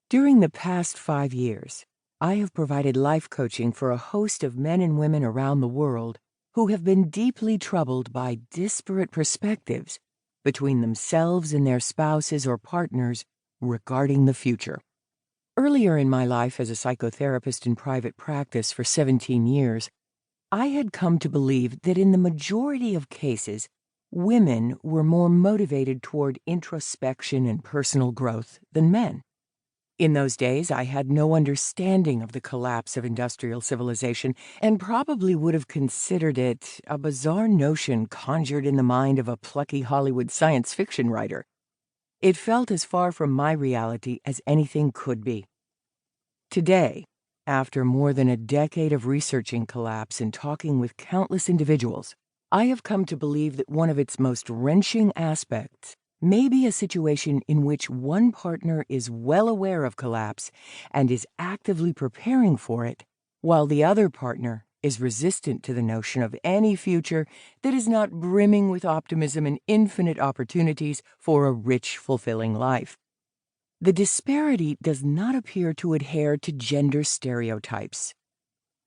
During the past 5 years, I have provided life coaching for a host of men and women around the world who have been deeply troubled by disparate perspectives between themselves and their spouses or partners regarding the future. Earlier in my life as a psychotherapist in private practice for 17 years, I had come to believe that in the majority of cases, women were more motivated toward introspection and personal growth than men. In those days, I had no understanding of the collapse of industrial civilization and probably would have considered it a bizarre notion conjured in the mind of a plucky Hollywood science fiction writer. It felt as far from my reality as anything could be. Today, after more than a decade of researching collapse and talking with countless individuals, I have come to believe that one of its most wrenching aspects may be a situation in which one partner is well aware of collapse and is actively preparing for it, while the other partner is resistant to the notion of any future that is not brimming with optimism and infinite opportunities for a rich, fulfilling life. The disparity does not appear to adhere to gender stereotypes.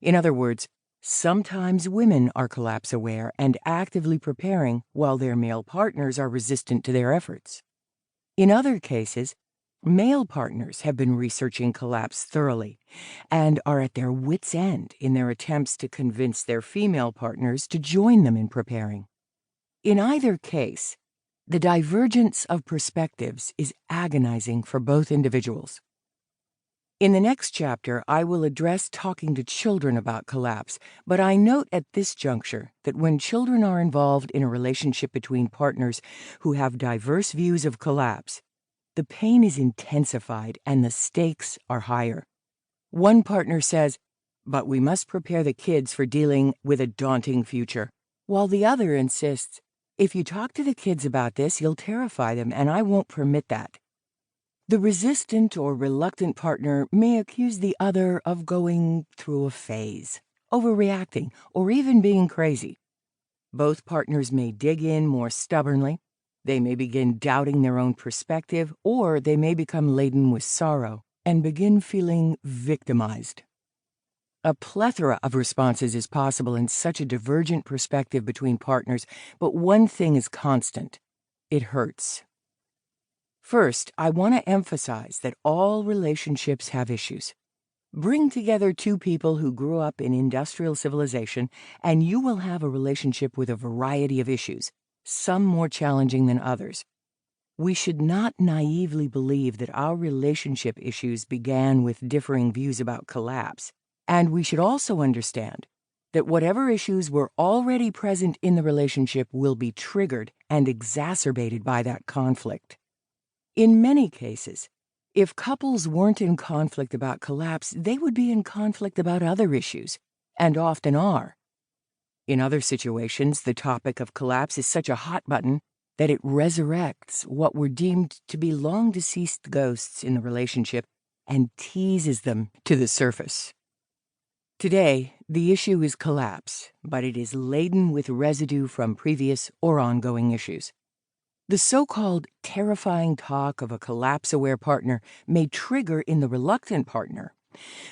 In other words, sometimes women are collapse-aware and actively preparing while their male partners are resistant to their efforts. In other cases, male partners have been researching collapse thoroughly and are at their wits' end in their attempts to convince their female partners to join them in preparing. In either case, the divergence of perspectives is agonizing for both individuals. In the next chapter, I will address talking to children about collapse, but I note at this juncture that when children are involved in a relationship between partners who have diverse views of collapse, the pain is intensified and the stakes are higher. One partner says, "But we must prepare the kids for dealing with a daunting future," while the other insists, "If you talk to the kids about this, you'll terrify them, and I won't permit that." The resistant or reluctant partner may accuse the other of going through a phase, overreacting, or even being crazy. Both partners may dig in more stubbornly. They may begin doubting their own perspective, or they may become laden with sorrow and begin feeling victimized. A plethora of responses is possible in such a divergent perspective between partners, but one thing is constant: it hurts. First, I want to emphasize that all relationships have issues. Bring together two people who grew up in industrial civilization, and you will have a relationship with a variety of issues, some more challenging than others. We should not naively believe that our relationship issues began with differing views about collapse, and we should also understand that whatever issues were already present in the relationship will be triggered and exacerbated by that conflict. In many cases, if couples weren't in conflict about collapse, they would be in conflict about other issues, and often are. In other situations, the topic of collapse is such a hot button that it resurrects what were deemed to be long-deceased ghosts in the relationship and teases them to the surface. Today, the issue is collapse, but it is laden with residue from previous or ongoing issues. The so-called terrifying talk of a collapse-aware partner may trigger in the reluctant partner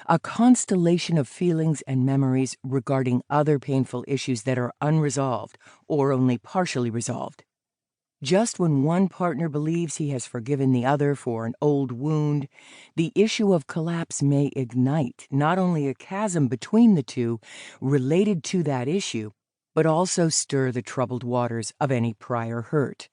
a constellation of feelings and memories regarding other painful issues that are unresolved or only partially resolved. Just when one partner believes he has forgiven the other for an old wound, the issue of collapse may ignite not only a chasm between the two related to that issue, but also stir the troubled waters of any prior hurt.